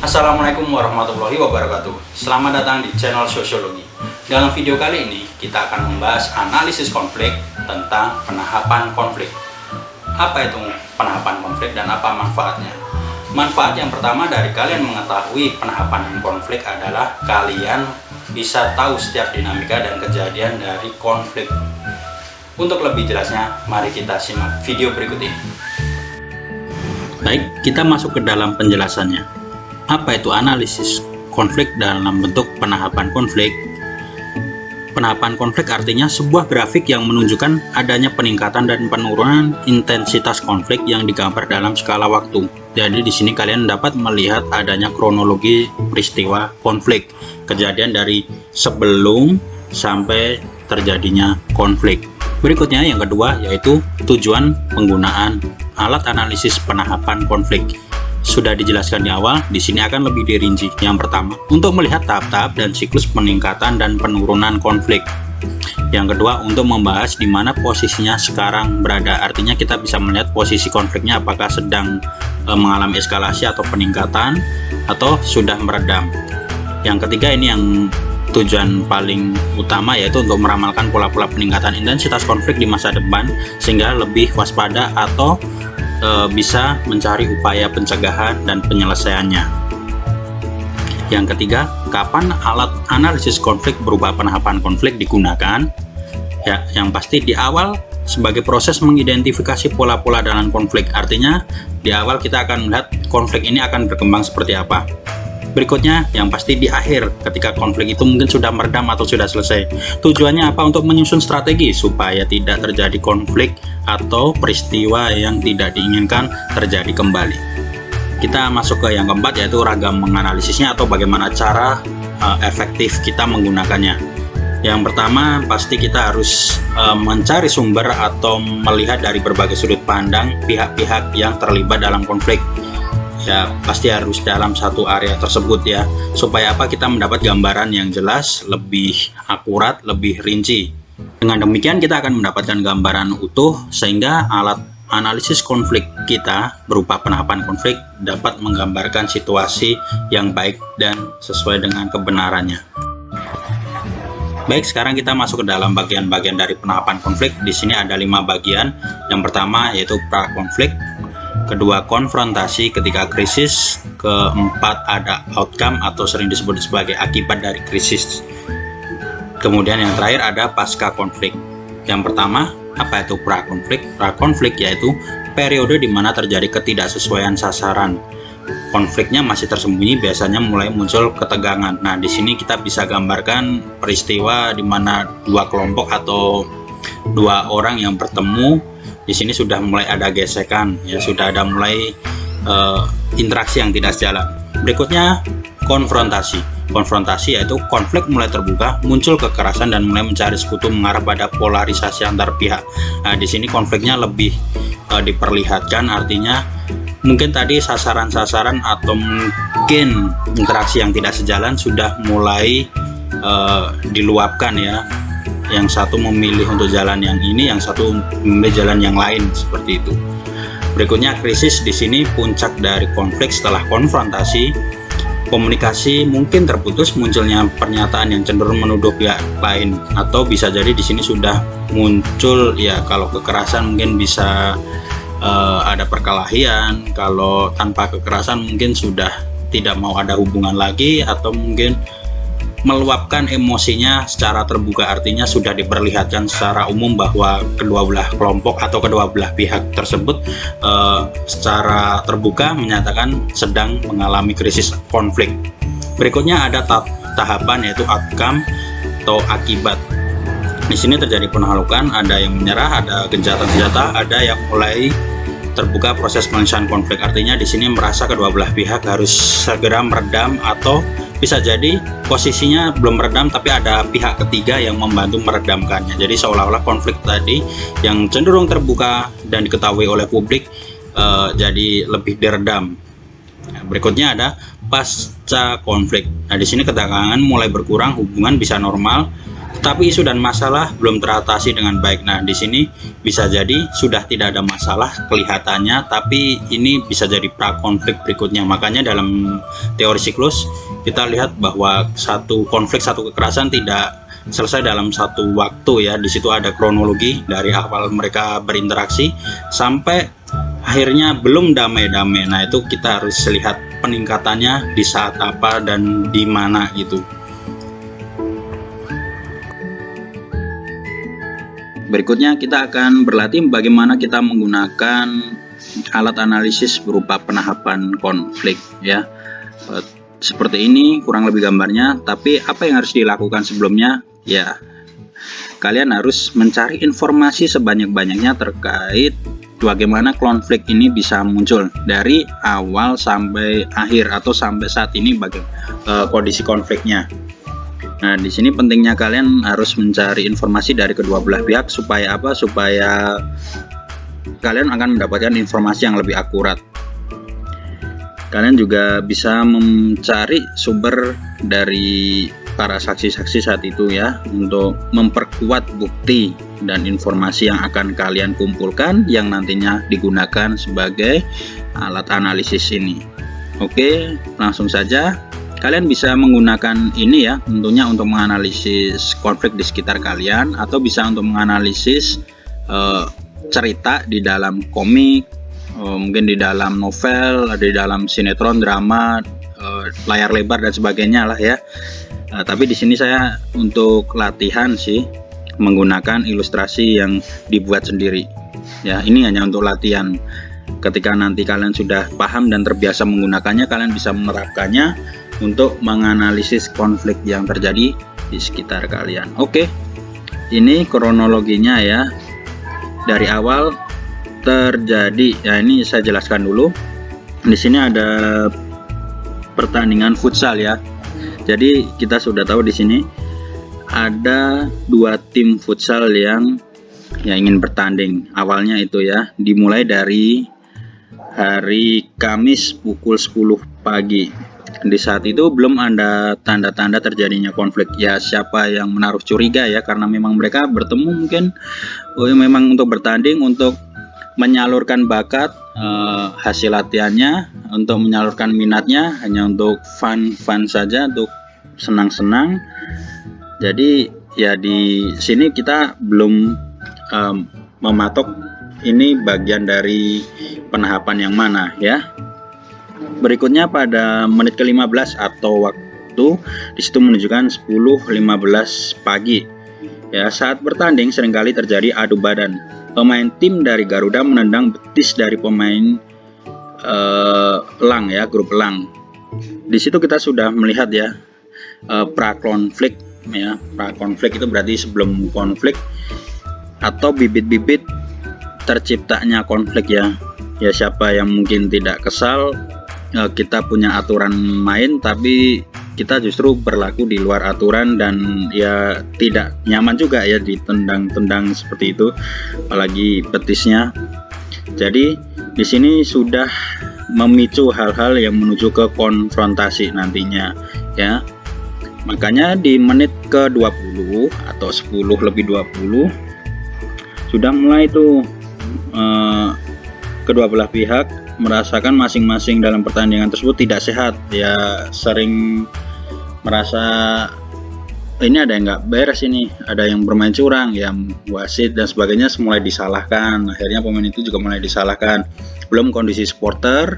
Assalamualaikum warahmatullahi wabarakatuh. Selamat datang di channel Sosiologi. Dalam video kali ini kita akan membahas analisis konflik tentang penahapan konflik. Apa itu penahapan konflik dan apa manfaatnya? Manfaat yang pertama dari kalian mengetahui penahapan konflik adalah kalian bisa tahu setiap dinamika dan kejadian dari konflik. Untuk lebih jelasnya, mari kita simak video berikut ini. Baik, kita masuk ke dalam penjelasannya. Apa itu analisis konflik dalam bentuk penahapan konflik? Penahapan konflik artinya sebuah grafik yang menunjukkan adanya peningkatan dan penurunan intensitas konflik yang digambar dalam skala waktu. Jadi di sini kalian dapat melihat adanya kronologi peristiwa konflik, kejadian dari sebelum sampai terjadinya konflik. Berikutnya yang kedua yaitu tujuan penggunaan alat analisis penahapan konflik. Sudah dijelaskan di awal, di sini akan lebih dirinci. Yang pertama, untuk melihat tahap-tahap dan siklus peningkatan dan penurunan konflik. Yang kedua, untuk membahas di mana posisinya sekarang berada. Artinya kita bisa melihat posisi konfliknya apakah sedang mengalami eskalasi atau peningkatan atau sudah meredam. Yang ketiga, ini yang tujuan paling utama yaitu untuk meramalkan pola-pola peningkatan intensitas konflik di masa depan sehingga lebih waspada atau bisa mencari upaya pencegahan dan penyelesaiannya. Yang ketiga, kapan alat analisis konflik berupa penahapan konflik digunakan? Ya, yang pasti di awal sebagai proses mengidentifikasi pola-pola dalam konflik. Artinya di awal kita akan melihat konflik ini akan berkembang seperti apa. Berikutnya, yang pasti di akhir ketika konflik itu mungkin sudah meredam atau sudah selesai. Tujuannya apa? Untuk menyusun strategi supaya tidak terjadi konflik atau peristiwa yang tidak diinginkan terjadi kembali. Kita masuk ke yang keempat yaitu ragam menganalisisnya atau bagaimana cara efektif kita menggunakannya. Yang pertama pasti kita harus mencari sumber atau melihat dari berbagai sudut pandang pihak-pihak yang terlibat dalam konflik. Ya pasti harus dalam satu area tersebut ya, supaya apa, kita mendapat gambaran yang jelas, lebih akurat, lebih rinci. Dengan demikian kita akan mendapatkan gambaran utuh sehingga alat analisis konflik kita berupa penahapan konflik dapat menggambarkan situasi yang baik dan sesuai dengan kebenarannya. Baik, sekarang kita masuk ke dalam bagian-bagian dari penahapan konflik. Di sini ada 5 bagian. Yang pertama yaitu pra-konflik, kedua konfrontasi ketika krisis, keempat ada outcome atau sering disebut sebagai akibat dari krisis. Kemudian yang terakhir ada pasca konflik. Yang pertama, apa itu pra-konflik? Pra-konflik yaitu periode di mana terjadi ketidaksesuaian sasaran. Konfliknya masih tersembunyi, biasanya mulai muncul ketegangan. Nah, di sini kita bisa gambarkan peristiwa di mana dua kelompok atau dua orang yang bertemu. Di sini sudah mulai ada gesekan, ya sudah ada mulai interaksi yang tidak sejalan. Berikutnya konfrontasi. Konfrontasi yaitu konflik mulai terbuka, muncul kekerasan dan mulai mencari sekutu mengarah pada polarisasi antar pihak. Nah, di sini konfliknya lebih diperlihatkan, artinya mungkin tadi sasaran-sasaran atau mungkin interaksi yang tidak sejalan sudah mulai diluapkan ya. Yang satu memilih untuk jalan yang ini, yang satu memilih jalan yang lain, seperti itu. Berikutnya krisis. Di sini puncak dari konflik setelah konfrontasi. Komunikasi mungkin terputus, munculnya pernyataan yang cenderung menuduh pihak lain, atau bisa jadi di sini sudah muncul ya, kalau kekerasan mungkin bisa ada perkelahian, kalau tanpa kekerasan mungkin sudah tidak mau ada hubungan lagi, atau mungkin meluapkan emosinya secara terbuka. Artinya sudah diperlihatkan secara umum bahwa kedua belah kelompok atau kedua belah pihak tersebut secara terbuka menyatakan sedang mengalami krisis konflik. Berikutnya ada tahapan yaitu outcome atau akibat. Di sini terjadi penaklukan, ada yang menyerah, ada gencatan senjata, ada yang mulai terbuka proses penyelesaian konflik. Artinya di sini merasa kedua belah pihak harus segera meredam, atau bisa jadi posisinya belum meredam tapi ada pihak ketiga yang membantu meredamkannya. Jadi seolah-olah konflik tadi yang cenderung terbuka dan diketahui oleh publik jadi lebih diredam. Nah, berikutnya ada pasca konflik. Nah, di sini ketegangan mulai berkurang, hubungan bisa normal tapi isu dan masalah belum teratasi dengan baik. Nah, di sini bisa jadi sudah tidak ada masalah kelihatannya, tapi ini bisa jadi pra-konflik berikutnya. Makanya dalam teori siklus kita lihat bahwa satu konflik, satu kekerasan tidak selesai dalam satu waktu ya. Di situ ada kronologi dari awal mereka berinteraksi sampai akhirnya belum damai-damai. Nah, itu kita harus lihat peningkatannya di saat apa dan di mana gitu. Berikutnya kita akan berlatih bagaimana kita menggunakan alat analisis berupa penahapan konflik ya. Seperti ini kurang lebih gambarnya, tapi apa yang harus dilakukan sebelumnya? Ya, kalian harus mencari informasi sebanyak-banyaknya terkait bagaimana konflik ini bisa muncul dari awal sampai akhir atau sampai saat ini kondisi konfliknya. Nah, di sini pentingnya kalian harus mencari informasi dari kedua belah pihak supaya apa? Supaya kalian akan mendapatkan informasi yang lebih akurat. Kalian juga bisa mencari sumber dari para saksi-saksi saat itu ya, untuk memperkuat bukti dan informasi yang akan kalian kumpulkan yang nantinya digunakan sebagai alat analisis ini. Oke, langsung saja. Kalian bisa menggunakan ini ya, tentunya untuk menganalisis konflik di sekitar kalian, atau bisa untuk menganalisis cerita di dalam komik, mungkin di dalam novel, di dalam sinetron, drama, layar lebar dan sebagainya lah ya. Tapi di sini saya untuk latihan sih menggunakan ilustrasi yang dibuat sendiri. Ya, ini hanya untuk latihan. Ketika nanti kalian sudah paham dan terbiasa menggunakannya, kalian bisa menerapkannya untuk menganalisis konflik yang terjadi di sekitar kalian. Oke, ini kronologinya ya, dari awal terjadi. Ya, ini saya jelaskan dulu. Di sini ada pertandingan futsal ya. Jadi kita sudah tahu di sini ada dua tim futsal yang ingin bertanding. Awalnya itu ya, dimulai dari hari Kamis pukul 10 pagi. Di saat itu belum ada tanda-tanda terjadinya konflik ya. Siapa yang menaruh curiga ya, karena memang mereka bertemu mungkin memang untuk bertanding, untuk menyalurkan bakat, hasil latihannya, untuk menyalurkan minatnya, hanya untuk fun saja, untuk senang-senang. Jadi ya di sini kita belum mematok ini bagian dari penahapan yang mana ya. Berikutnya pada menit ke-15 atau waktu di situ menunjukkan 10.15 pagi. Ya, saat bertanding seringkali terjadi adu badan. Pemain tim dari Garuda menendang betis dari pemain Elang ya, grup Elang. Di situ kita sudah melihat ya pra-konflik ya. Pra-konflik itu berarti sebelum konflik atau bibit-bibit terciptanya konflik ya. Ya, siapa yang mungkin tidak kesal, kita punya aturan main tapi kita justru berlaku di luar aturan, dan ya tidak nyaman juga ya ditendang-tendang seperti itu, apalagi betisnya. Jadi di sini sudah memicu hal-hal yang menuju ke konfrontasi nantinya ya. Makanya di menit ke-20 atau 10:20 sudah mulai tuh kedua belah pihak merasakan masing-masing dalam pertandingan tersebut tidak sehat ya, sering merasa ini ada yang nggak beres, ini ada yang bermain curang, yang wasit dan sebagainya mulai disalahkan. Akhirnya pemain itu juga mulai disalahkan. Belum kondisi supporter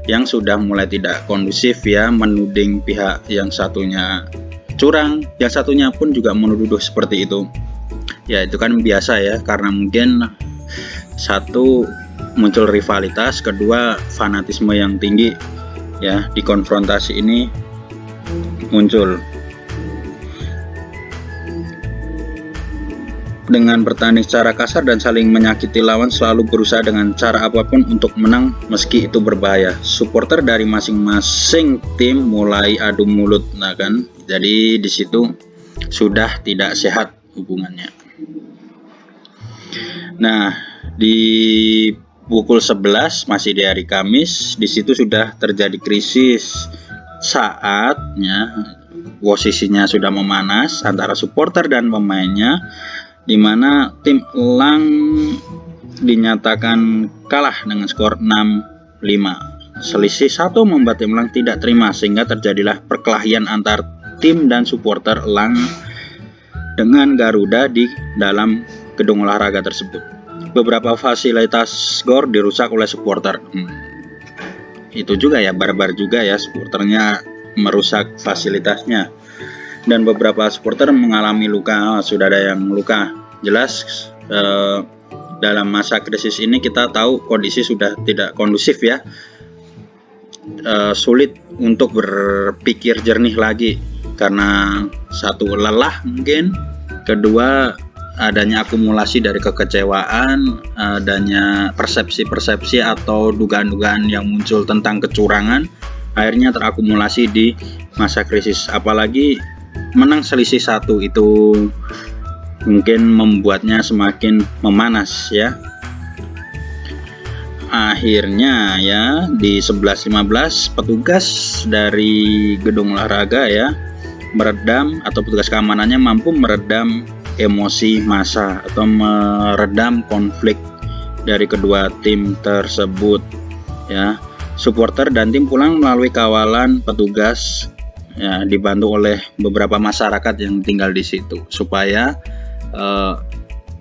yang sudah mulai tidak kondusif ya, menuding pihak yang satunya curang, yang satunya pun juga menuduh seperti itu. Ya itu kan biasa ya, karena mungkin satu muncul rivalitas, kedua fanatisme yang tinggi ya, di konfrontasi ini muncul. Dengan bertanding secara kasar dan saling menyakiti lawan, selalu berusaha dengan cara apapun untuk menang meski itu berbahaya. Supporter dari masing-masing tim mulai adu mulut, nah kan, jadi di situ sudah tidak sehat hubungannya. Nah, di pukul 11 masih di hari Kamis, di situ sudah terjadi krisis saatnya posisinya sudah memanas antara supporter dan pemainnya, di mana tim Elang dinyatakan kalah dengan skor 6-5. Selisih 1 membuat tim Elang tidak terima, sehingga terjadilah perkelahian antar tim dan supporter Elang dengan Garuda di dalam gedung olahraga tersebut. Beberapa fasilitas GOR dirusak oleh supporter. Itu juga ya, barbar juga ya, supporternya merusak fasilitasnya. Dan beberapa supporter mengalami luka, sudah ada yang luka. Jelas dalam masa krisis ini kita tahu kondisi sudah tidak kondusif ya. Sulit untuk berpikir jernih lagi karena satu lelah mungkin, kedua adanya akumulasi dari kekecewaan, adanya persepsi-persepsi atau dugaan-dugaan yang muncul tentang kecurangan, akhirnya terakumulasi di masa krisis. Apalagi menang selisih 1 itu mungkin membuatnya semakin memanas ya. Akhirnya ya di 11.15 petugas dari gedung olahraga ya meredam, atau petugas keamanannya mampu meredam emosi massa atau meredam konflik dari kedua tim tersebut ya. Supporter dan tim pulang melalui kawalan petugas ya, dibantu oleh beberapa masyarakat yang tinggal di situ supaya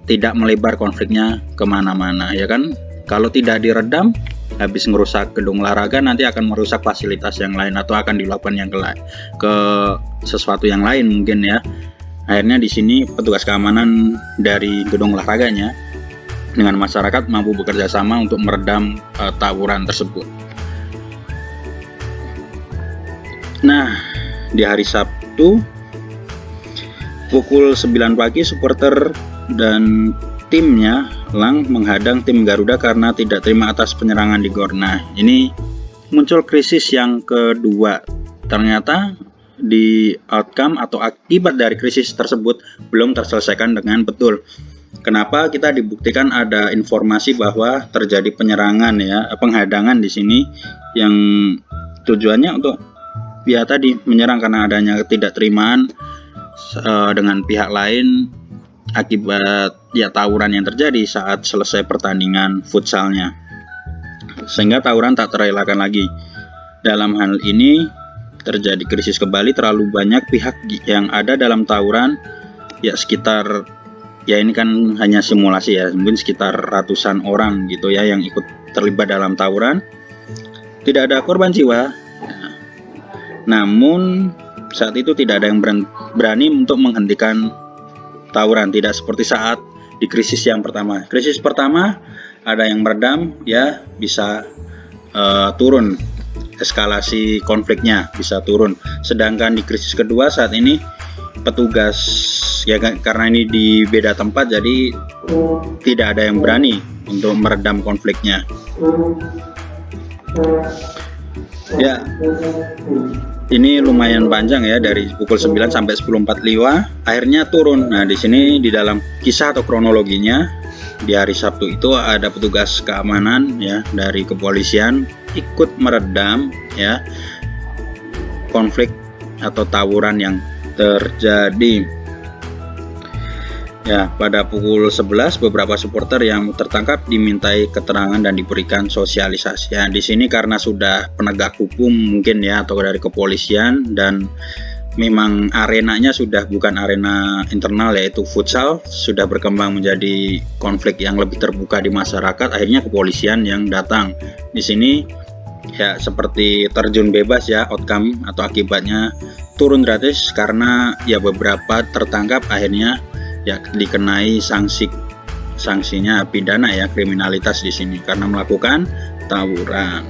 tidak melebar konfliknya kemana-mana ya kan. Kalau tidak diredam, habis ngerusak gedung olahraga, nanti akan merusak fasilitas yang lain atau akan dilakukan yang ke sesuatu yang lain mungkin ya. Akhirnya di sini petugas keamanan dari gedung olahraganya dengan masyarakat mampu bekerja sama untuk meredam tawuran tersebut. Nah, di hari Sabtu pukul 9 pagi supporter dan timnya Elang menghadang tim Garuda karena tidak terima atas penyerangan di GOR. Nah, ini muncul krisis yang kedua. Ternyata di outcome atau akibat dari krisis tersebut belum terselesaikan dengan betul. Kenapa? Kita dibuktikan ada informasi bahwa terjadi penyerangan ya, penghadangan di sini yang tujuannya untuk ya tadi menyerang karena adanya ketidakterimaan dengan pihak lain akibat ya tawuran yang terjadi saat selesai pertandingan futsalnya, sehingga tawuran tak terelakkan lagi. Dalam hal ini terjadi krisis kembali, terlalu banyak pihak yang ada dalam tawuran ya, sekitar ya ini kan hanya simulasi ya, mungkin sekitar ratusan orang gitu ya yang ikut terlibat dalam tawuran. Tidak ada korban jiwa, namun saat itu tidak ada yang berani untuk menghentikan tawuran, tidak seperti saat di krisis yang pertama. Krisis pertama ada yang meredam ya, bisa turun eskalasi konfliknya, bisa turun. Sedangkan di krisis kedua saat ini petugas ya, karena ini di beda tempat jadi tidak ada yang berani untuk meredam konfliknya. Ya, ini lumayan panjang ya, dari pukul 9 sampai 10.45 akhirnya turun. Nah, di sini di dalam kisah atau kronologinya di hari Sabtu itu ada petugas keamanan ya dari kepolisian ikut meredam ya konflik atau tawuran yang terjadi. Ya, pada pukul 11 beberapa supporter yang tertangkap dimintai keterangan dan diberikan sosialisasi. Ya, di sini karena sudah penegak hukum mungkin ya atau dari kepolisian, dan memang arenanya sudah bukan arena internal yaitu futsal, sudah berkembang menjadi konflik yang lebih terbuka di masyarakat. Akhirnya kepolisian yang datang. Di sini ya seperti terjun bebas ya, outcome atau akibatnya turun gratis karena ya beberapa tertangkap akhirnya ya dikenai sanksinya pidana ya, kriminalitas di sini karena melakukan tawuran.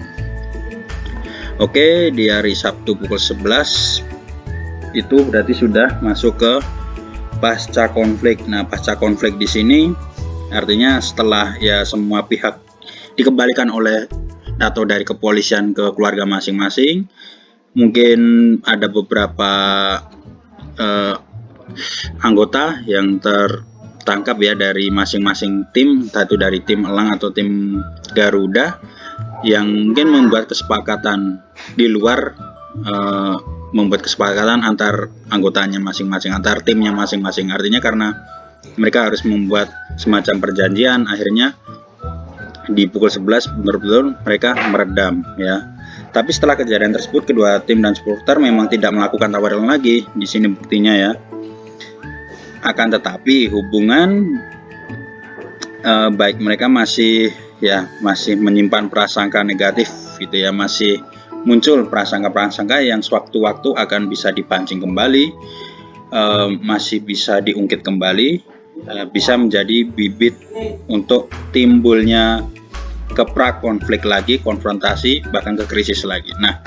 Oke, di hari Sabtu pukul 11 itu berarti sudah masuk ke pasca konflik. Nah, pasca konflik di sini artinya setelah ya semua pihak dikembalikan oleh atau dari kepolisian ke keluarga masing-masing, mungkin ada beberapa anggota yang tertangkap ya dari masing-masing tim, entah itu dari tim Elang atau tim Garuda, yang mungkin membuat kesepakatan di luar membuat kesepakatan antar anggotanya masing-masing, antar timnya masing-masing. Artinya karena mereka harus membuat semacam perjanjian, akhirnya di pukul 11 betul-betul mereka meredam ya. Tapi setelah kejadian tersebut, kedua tim dan supporter memang tidak melakukan tawaran lagi. Di sini buktinya ya. Akan tetapi hubungan baik mereka masih menyimpan prasangka negatif gitu ya, masih muncul prasangka-prasangka yang sewaktu-waktu akan bisa dipancing kembali, masih bisa diungkit kembali, bisa menjadi bibit untuk timbulnya keprak konflik lagi, konfrontasi, bahkan ke krisis lagi. Nah,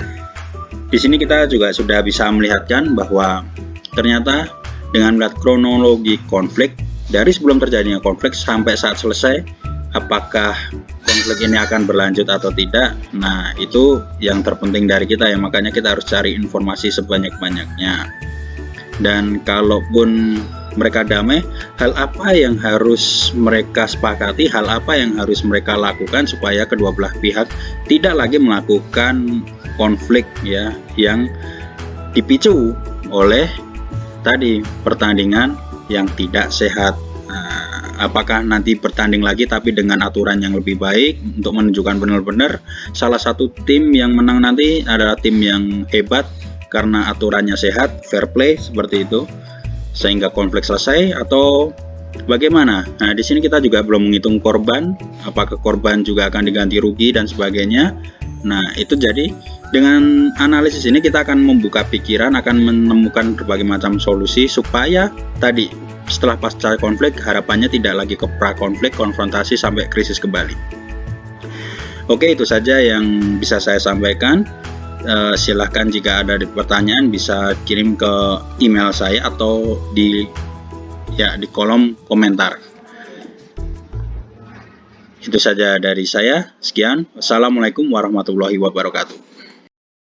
di sini kita juga sudah bisa melihatkan bahwa ternyata dengan melihat kronologi konflik dari sebelum terjadinya konflik sampai saat selesai, apakah konflik ini akan berlanjut atau tidak. Nah, itu yang terpenting dari kita ya, makanya kita harus cari informasi sebanyak-banyaknya. Dan kalaupun mereka damai, hal apa yang harus mereka sepakati, hal apa yang harus mereka lakukan supaya kedua belah pihak tidak lagi melakukan konflik ya yang dipicu oleh tadi pertandingan yang tidak sehat. Apakah nanti bertanding lagi tapi dengan aturan yang lebih baik untuk menunjukkan benar-benar salah satu tim yang menang nanti adalah tim yang hebat karena aturannya sehat, fair play seperti itu, sehingga konflik selesai, atau bagaimana? Nah, di sini kita juga belum menghitung korban, apakah korban juga akan diganti rugi dan sebagainya. Nah, itu jadi dengan analisis ini kita akan membuka pikiran, akan menemukan berbagai macam solusi supaya tadi setelah pasca konflik harapannya tidak lagi ke pra-konflik, konfrontasi sampai krisis kembali. Oke, itu saja yang bisa saya sampaikan. Silahkan jika ada pertanyaan bisa kirim ke email saya atau di kolom komentar. Itu saja dari saya. Sekian. Assalamualaikum warahmatullahi wabarakatuh.